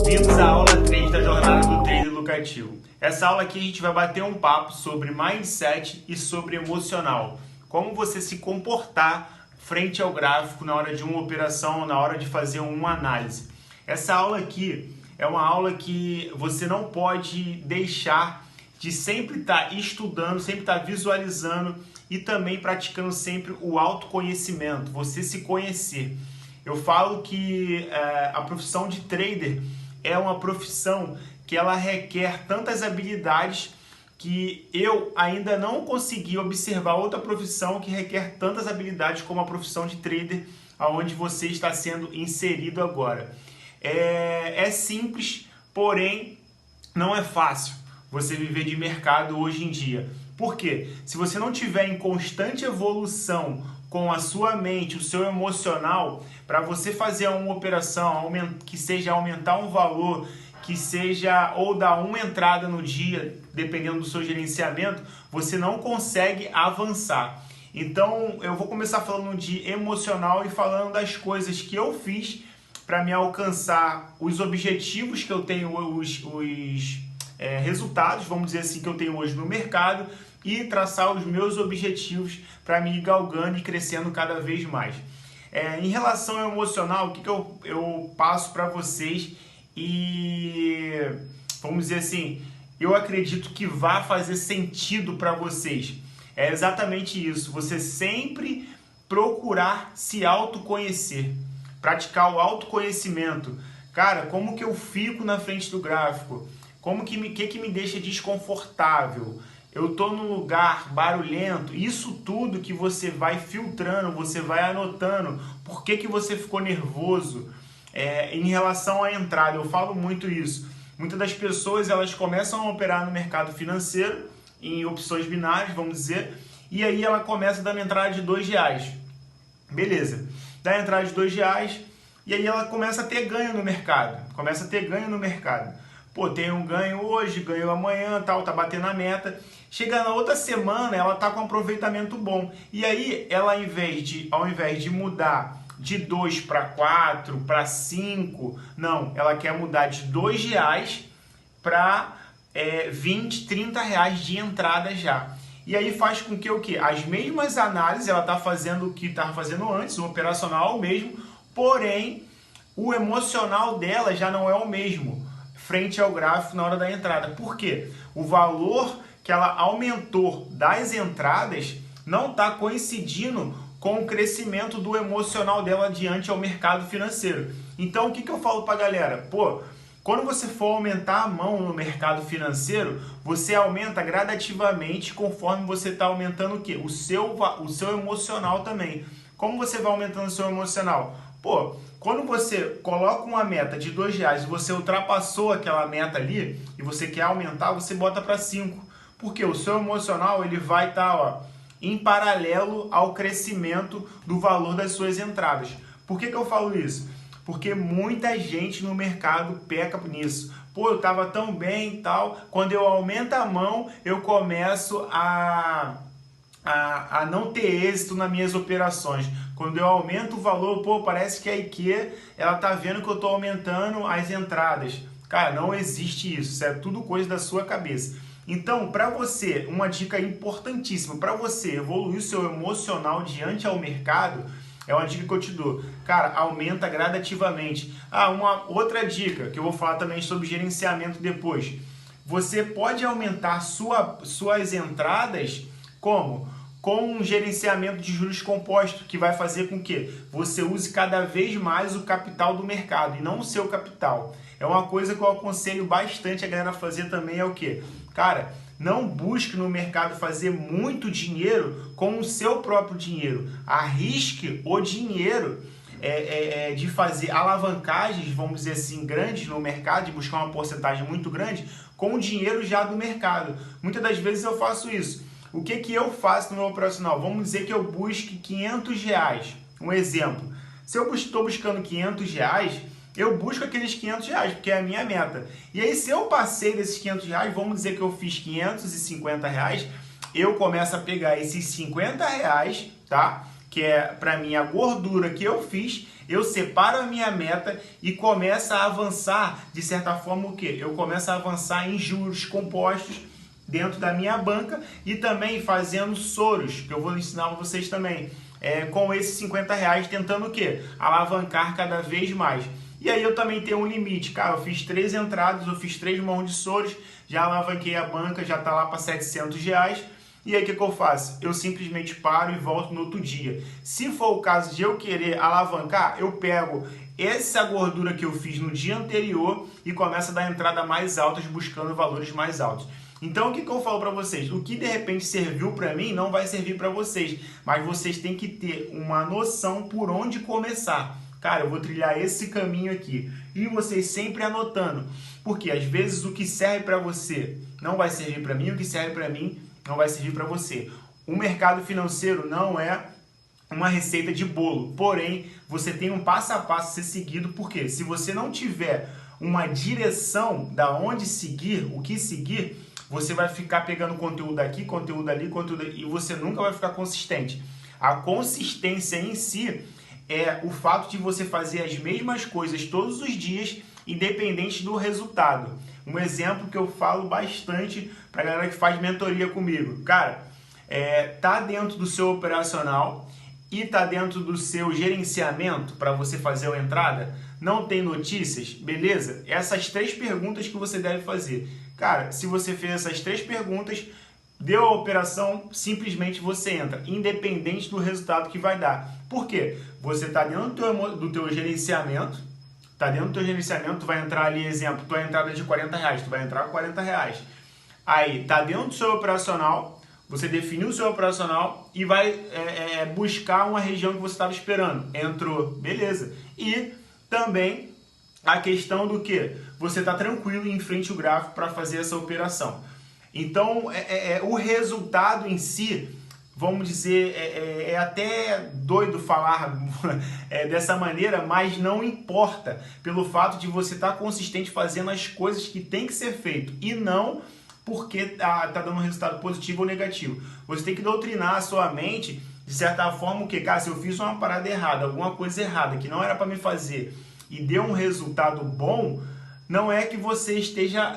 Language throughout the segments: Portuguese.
Bem-vindos à aula 3 da jornada do trader lucrativo. Essa aula aqui a gente vai bater um papo sobre mindset e sobre emocional. Como você se comportar frente ao gráfico na hora de uma operação, na hora de fazer uma análise. Essa aula aqui é uma aula que você não pode deixar de sempre estar estudando, sempre estar visualizando e também praticando sempre o autoconhecimento, você se conhecer. Eu falo que a profissão de trader é uma profissão que ela requer tantas habilidades que eu ainda não consegui observar outra profissão que requer tantas habilidades como a profissão de trader, aonde você está sendo inserido agora. É simples, porém não é fácil você viver de mercado hoje em dia. Por quê? Se você não tiver em constante evolução com a sua mente, o seu emocional, para você fazer uma operação que seja aumentar um valor, que seja ou dar uma entrada no dia, dependendo do seu gerenciamento, você não consegue avançar. Então eu vou começar falando de emocional e falando das coisas que eu fiz para me alcançar os objetivos que eu tenho, os resultados, vamos dizer assim, que eu tenho hoje no mercado e traçar os meus objetivos para me ir galgando e crescendo cada vez mais. Em relação ao emocional, o que eu passo para vocês e, vamos dizer assim, eu acredito que vai fazer sentido para vocês. É exatamente isso, você sempre procurar se autoconhecer, praticar o autoconhecimento. Cara, como que eu fico na frente do gráfico? Que me deixa desconfortável? Eu estou num lugar barulhento? Isso tudo que você vai filtrando, você vai anotando. Por que você ficou nervoso? Em relação à entrada, eu falo muito isso. Muitas das pessoas elas começam a operar no mercado financeiro, em opções binárias, vamos dizer, e aí ela começa dando entrada de R$2. Beleza, dá entrada de R$2 e aí ela começa a ter ganho no mercado. Pô, tem um ganho hoje, ganhou amanhã, tal, tá batendo a meta. Chega na outra semana, ela tá com um aproveitamento bom. E aí, ela ao invés de mudar de 2 para 4, para 5, não, ela quer mudar de R$2 para 20, R$30 de entrada já. E aí faz com que o quê? As mesmas análises, ela tá fazendo o que estava fazendo antes, o operacional mesmo, porém, o emocional dela já não é o mesmo frente ao gráfico na hora da entrada. Por quê? O valor que ela aumentou das entradas não está coincidindo com o crescimento do emocional dela diante ao mercado financeiro. Então, o que eu falo para a galera? Pô, quando você for aumentar a mão no mercado financeiro, você aumenta gradativamente conforme você está aumentando o quê? O seu emocional também. Como você vai aumentando o seu emocional? Pô, quando você coloca uma meta de R$2 e você ultrapassou aquela meta ali e você quer aumentar, você bota para 5. Porque o seu emocional ele vai estar em paralelo ao crescimento do valor das suas entradas. Por que eu falo isso? Porque muita gente no mercado peca nisso. Pô, eu estava tão bem e tal, quando eu aumento a mão, eu começo a não ter êxito nas minhas operações. Quando eu aumento o valor, pô, parece que a IQ, ela tá vendo que eu tô aumentando as entradas. Cara, não existe isso. Isso é tudo coisa da sua cabeça. Então, para você, uma dica importantíssima, para você evoluir o seu emocional diante ao mercado, é uma dica que eu te dou. Cara, aumenta gradativamente. Uma outra dica, que eu vou falar também sobre gerenciamento depois. Você pode aumentar suas entradas como? Com um gerenciamento de juros compostos, que vai fazer com que você use cada vez mais o capital do mercado e não o seu capital. É uma coisa que eu aconselho bastante a galera fazer também, é o quê? Cara, não busque no mercado fazer muito dinheiro com o seu próprio dinheiro. Arrisque o dinheiro de fazer alavancagens, vamos dizer assim, grandes no mercado, de buscar uma porcentagem muito grande com o dinheiro já do mercado. Muitas das vezes eu faço isso. O que eu faço no meu operacional? Vamos dizer que eu busque R$500. Um exemplo. Se eu estou buscando R$500, eu busco aqueles R$500, porque é a minha meta. E aí, se eu passei desses R$500, vamos dizer que eu fiz R$550, eu começo a pegar esses R$50, tá? que é para mim a gordura que eu fiz, eu separo a minha meta e começo a avançar, de certa forma, o quê? Eu começo a avançar em juros compostos dentro da minha banca e também fazendo soros, que eu vou ensinar para vocês também, com esses 50 reais, tentando o quê? Alavancar cada vez mais. E aí eu também tenho um limite, cara, eu fiz 3 entradas, eu fiz 3 mãos de soros, já alavanquei a banca, já tá lá para 700 reais. E aí o que eu faço? Eu simplesmente paro e volto no outro dia. Se for o caso de eu querer alavancar, eu pego essa gordura que eu fiz no dia anterior e começo a dar entrada mais altas, buscando valores mais altos. Então o que eu falo para vocês? O que de repente serviu para mim não vai servir para vocês, mas vocês têm que ter uma noção por onde começar. Cara, eu vou trilhar esse caminho aqui. E vocês sempre anotando, porque às vezes o que serve para você não vai servir para mim, o que serve para mim não vai servir para você. O mercado financeiro não é uma receita de bolo, porém você tem um passo a passo a ser seguido, porque se você não tiver uma direção da onde seguir, o que seguir, você vai ficar pegando conteúdo aqui, conteúdo ali, conteúdo ali, e você nunca vai ficar consistente. A consistência em si é o fato de você fazer as mesmas coisas todos os dias, independente do resultado. Um exemplo que eu falo bastante para a galera que faz mentoria comigo. Cara, tá dentro do seu operacional e tá dentro do seu gerenciamento para você fazer a entrada? Não tem notícias? Beleza? Essas 3 perguntas que você deve fazer. Cara, se você fez essas 3 perguntas, deu a operação, simplesmente você entra, independente do resultado que vai dar. Por quê? Você está dentro do teu gerenciamento, tu vai entrar ali, exemplo, tua entrada de 40 reais, tu vai entrar com 40 reais. Aí, tá dentro do seu operacional, você definiu o seu operacional e vai buscar uma região que você estava esperando. Entrou, beleza. E também a questão do que? Você está tranquilo em frente ao gráfico para fazer essa operação. Então, o resultado em si, vamos dizer, é até doido falar dessa maneira, mas não importa, pelo fato de você estar consistente fazendo as coisas que tem que ser feito e não porque tá dando um resultado positivo ou negativo. Você tem que doutrinar a sua mente, de certa forma, o que, cara, se eu fiz uma parada errada, alguma coisa errada que não era para me fazer e deu um resultado bom, não é que você esteja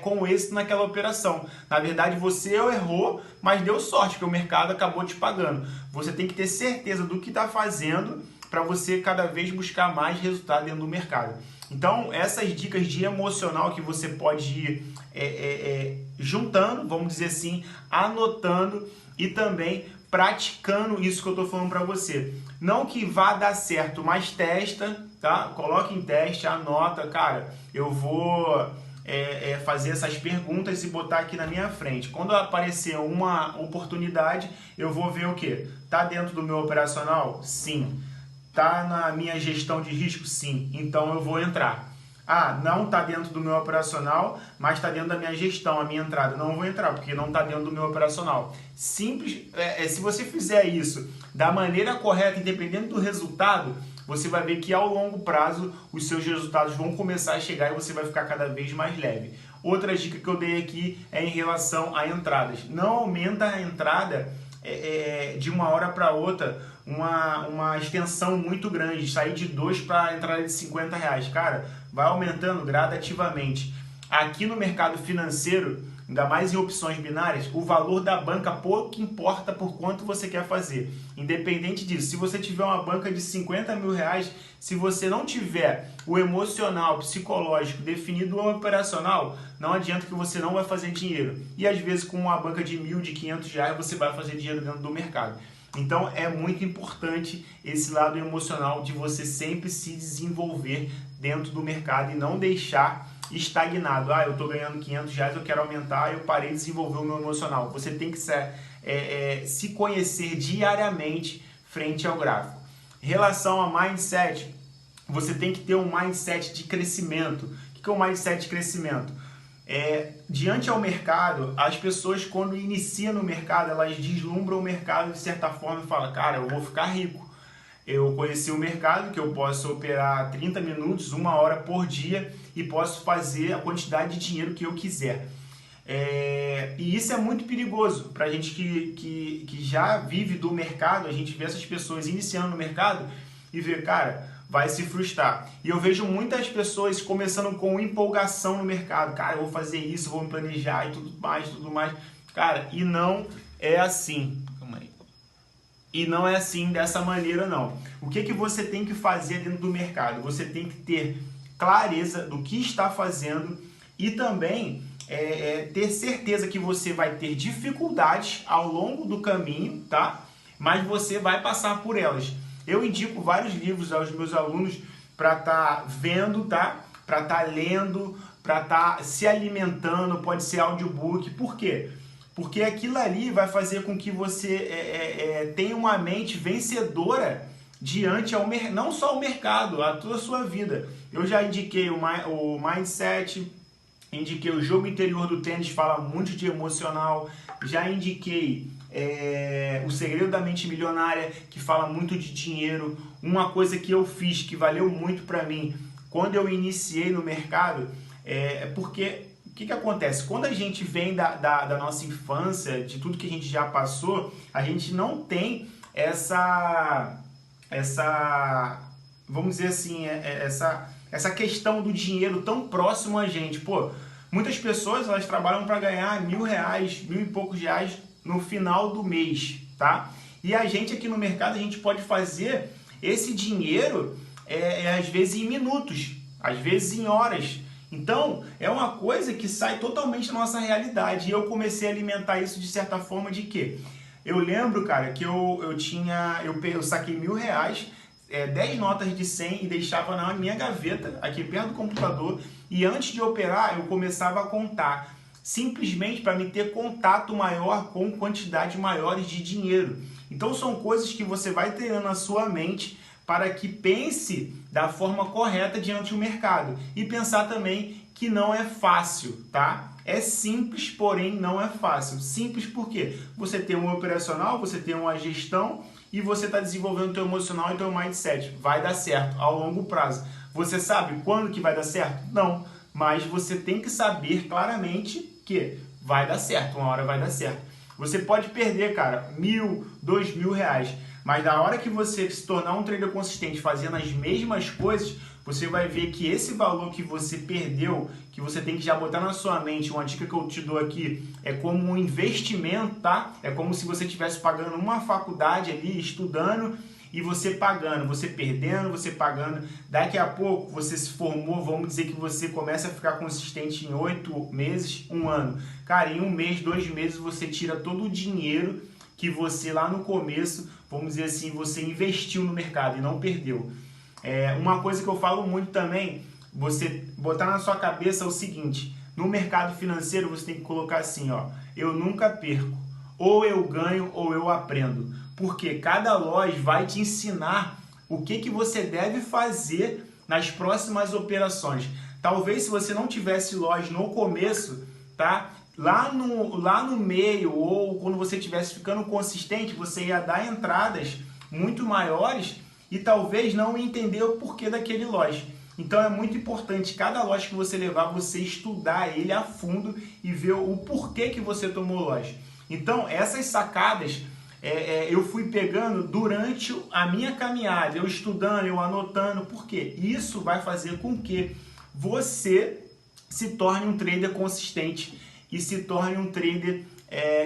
com êxito naquela operação. Na verdade, você errou, mas deu sorte, porque o mercado acabou te pagando. Você tem que ter certeza do que está fazendo para você cada vez buscar mais resultado dentro do mercado. Então, essas dicas de emocional que você pode ir juntando, vamos dizer assim, anotando e também praticando isso que eu estou falando para você. Não que vá dar certo, mas testa, tá? Coloque em teste, anota, cara, eu vou fazer essas perguntas e botar aqui na minha frente. Quando aparecer uma oportunidade, eu vou ver o quê? Tá dentro do meu operacional? Sim. Tá na minha gestão de risco? Sim. Então eu vou entrar. Ah, não está dentro do meu operacional, mas está dentro da minha gestão, a minha entrada. Não vou entrar, porque não está dentro do meu operacional. Simples, se você fizer isso da maneira correta, independente do resultado, você vai ver que ao longo prazo os seus resultados vão começar a chegar e você vai ficar cada vez mais leve. Outra dica que eu dei aqui é em relação a entradas. Não aumenta a entrada de uma hora para outra, uma extensão muito grande, sair de 2 para a entrada de 50 reais. Cara, vai aumentando gradativamente. Aqui no mercado financeiro, ainda mais em opções binárias, o valor da banca pouco importa por quanto você quer fazer. Independente disso, se você tiver uma banca de 50 mil reais, se você não tiver o emocional, psicológico definido no operacional, não adianta que você não vai fazer dinheiro. E às vezes com uma banca de 1.000, de 500 reais, você vai fazer dinheiro dentro do mercado. Então é muito importante esse lado emocional de você sempre se desenvolver dentro do mercado e não deixar estagnado. Ah, eu estou ganhando 500 reais, eu quero aumentar, eu parei de desenvolver o meu emocional. Você tem que se conhecer diariamente frente ao gráfico. Em relação a mindset, você tem que ter um mindset de crescimento. O que é um mindset de crescimento? Diante ao mercado, as pessoas quando iniciam no mercado, elas deslumbram o mercado de certa forma e falam, cara, eu vou ficar rico. Eu conheci o mercado que eu posso operar 30 minutos, 1 hora por dia e posso fazer a quantidade de dinheiro que eu quiser. E isso é muito perigoso para a gente que já vive do mercado. A gente vê essas pessoas iniciando no mercado e vê, cara, vai se frustrar. E eu vejo muitas pessoas começando com empolgação no mercado. Cara, eu vou fazer isso, vou me planejar e tudo mais. Cara, e não é assim. Calma aí. E não é assim, dessa maneira, não. O que você tem que fazer dentro do mercado? Você tem que ter clareza do que está fazendo e também ter certeza que você vai ter dificuldades ao longo do caminho, tá? Mas você vai passar por elas. Eu indico vários livros aos meus alunos para estar vendo, tá? Para estar lendo, para estar se alimentando, pode ser audiobook. Por quê? Porque aquilo ali vai fazer com que você tenha uma mente vencedora diante ao não só o mercado, a toda a sua vida. Eu já indiquei o Mindset, indiquei o Jogo Interior do Tênis, fala muito de emocional, já indiquei O Segredo da Mente Milionária, que fala muito de dinheiro. Uma coisa que eu fiz que valeu muito para mim quando eu iniciei no mercado, porque o que acontece? Quando a gente vem da nossa infância, de tudo que a gente já passou, a gente não tem essa vamos dizer assim, essa questão do dinheiro tão próximo a gente. Pô, muitas pessoas, elas trabalham para ganhar R$1.000, R$1.000 e poucos no final do mês, tá? E a gente aqui no mercado, a gente pode fazer esse dinheiro, às vezes em minutos, às vezes em horas. Então, é uma coisa que sai totalmente da nossa realidade. E eu comecei a alimentar isso de certa forma de quê? Eu lembro, cara, que eu saquei R$1.000, 10 notas de 100 e deixava na minha gaveta, aqui perto do computador. E antes de operar, eu começava a contar, simplesmente para me ter contato maior com quantidades maiores de dinheiro. Então, são coisas que você vai treinando na sua mente para que pense da forma correta diante do mercado. E pensar também que não é fácil, tá? É simples, porém não é fácil. Simples porque você tem um operacional, você tem uma gestão e você está desenvolvendo o teu emocional e o teu mindset. Vai dar certo ao longo prazo. Você sabe quando que vai dar certo? Não. Mas você tem que saber claramente que vai dar certo, uma hora vai dar certo. Você pode perder, cara, R$1.000, R$2.000, mas na hora que você se tornar um trader consistente fazendo as mesmas coisas, você vai ver que esse valor que você perdeu, que você tem que já botar na sua mente, uma dica que eu te dou aqui, é como um investimento, tá? É como se você estivesse pagando uma faculdade ali, estudando, e você pagando, você perdendo, você pagando. Daqui a pouco você se formou, vamos dizer que você começa a ficar consistente em 8 meses, 1 ano. Cara, em 1 mês, 2 meses você tira todo o dinheiro que você lá no começo, vamos dizer assim, você investiu no mercado e não perdeu. Uma coisa que eu falo muito também, você botar na sua cabeça o seguinte: no mercado financeiro você tem que colocar assim, ó, eu nunca perco, ou eu ganho ou eu aprendo, porque cada loja vai te ensinar o que você deve fazer nas próximas operações. Talvez se você não tivesse loja no começo, tá? Lá no meio, ou quando você estivesse ficando consistente, você ia dar entradas muito maiores e talvez não entender o porquê daquele loja. Então é muito importante, cada loja que você levar, você estudar ele a fundo e ver o porquê que você tomou loja. Então essas sacadas eu fui pegando durante a minha caminhada, eu estudando, eu anotando, porque isso vai fazer com que você se torne um trader consistente e se torne um trader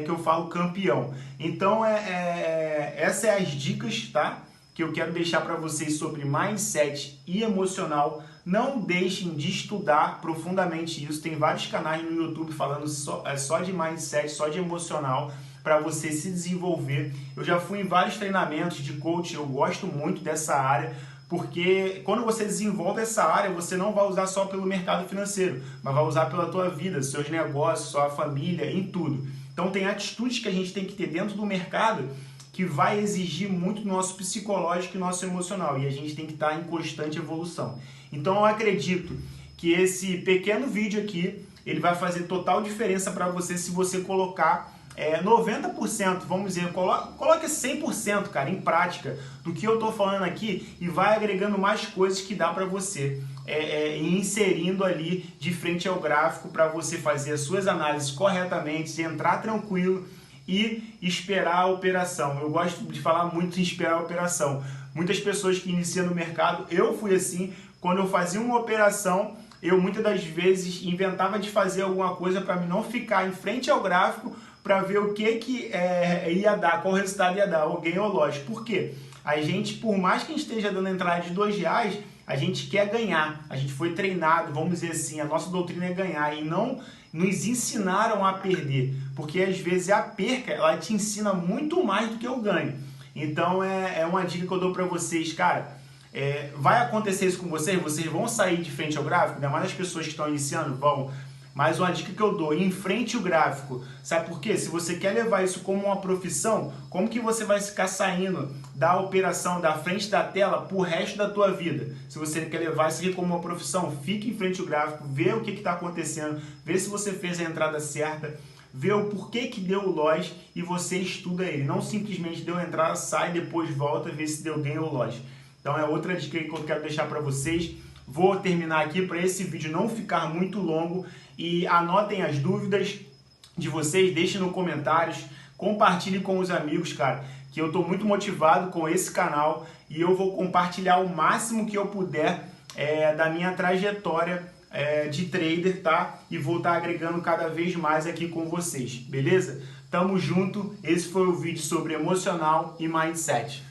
que eu falo campeão. Então essas são as dicas, tá? Que eu quero deixar para vocês sobre mindset e emocional. Não deixem de estudar profundamente isso. Tem vários canais no YouTube falando só de mindset, só de emocional, para você se desenvolver. Eu já fui em vários treinamentos de coach, eu gosto muito dessa área, porque quando você desenvolve essa área, você não vai usar só pelo mercado financeiro, mas vai usar pela tua vida, seus negócios, sua família, em tudo. Então tem atitudes que a gente tem que ter dentro do mercado que vai exigir muito do nosso psicológico e nosso emocional, e a gente tem que estar em constante evolução. Então eu acredito que esse pequeno vídeo aqui, ele vai fazer total diferença para você se você colocar 90%, vamos dizer, coloque 100%, cara, em prática do que eu tô falando aqui e vai agregando mais coisas que dá para você e inserindo ali de frente ao gráfico para você fazer as suas análises corretamente, entrar tranquilo e esperar a operação. Eu gosto de falar muito em esperar a operação. Muitas pessoas que iniciam no mercado, eu fui assim, quando eu fazia uma operação, eu muitas das vezes inventava de fazer alguma coisa para não ficar em frente ao gráfico para ver o que ia dar, qual resultado ia dar, ou ganho ou loss. Por quê? A gente, por mais que a gente esteja dando entrada de R$2, a gente quer ganhar. A gente foi treinado, vamos dizer assim, a nossa doutrina é ganhar e não nos ensinaram a perder, porque às vezes a perca ela te ensina muito mais do que o ganho. Então é uma dica que eu dou para vocês, cara. Vai acontecer isso com vocês vão sair de frente ao gráfico, ainda mais as pessoas que estão iniciando vão. Mas uma dica que eu dou, enfrente o gráfico. Sabe por quê? Se você quer levar isso como uma profissão, como que você vai ficar saindo da operação, da frente da tela, pro resto da tua vida? Se você quer levar isso aqui como uma profissão, fique em frente ao gráfico, vê o que está acontecendo, vê se você fez a entrada certa, vê o porquê que deu o loss e você estuda ele. Não simplesmente deu a entrada, sai, depois volta, vê se deu gain ou loss. Então é outra dica que eu quero deixar para vocês. Vou terminar aqui para esse vídeo não ficar muito longo e anotem as dúvidas de vocês, deixem nos comentários, compartilhem com os amigos, cara, que eu estou muito motivado com esse canal e eu vou compartilhar o máximo que eu puder da minha trajetória de trader, tá? E vou estar agregando cada vez mais aqui com vocês, beleza? Tamo junto, esse foi o vídeo sobre emocional e mindset.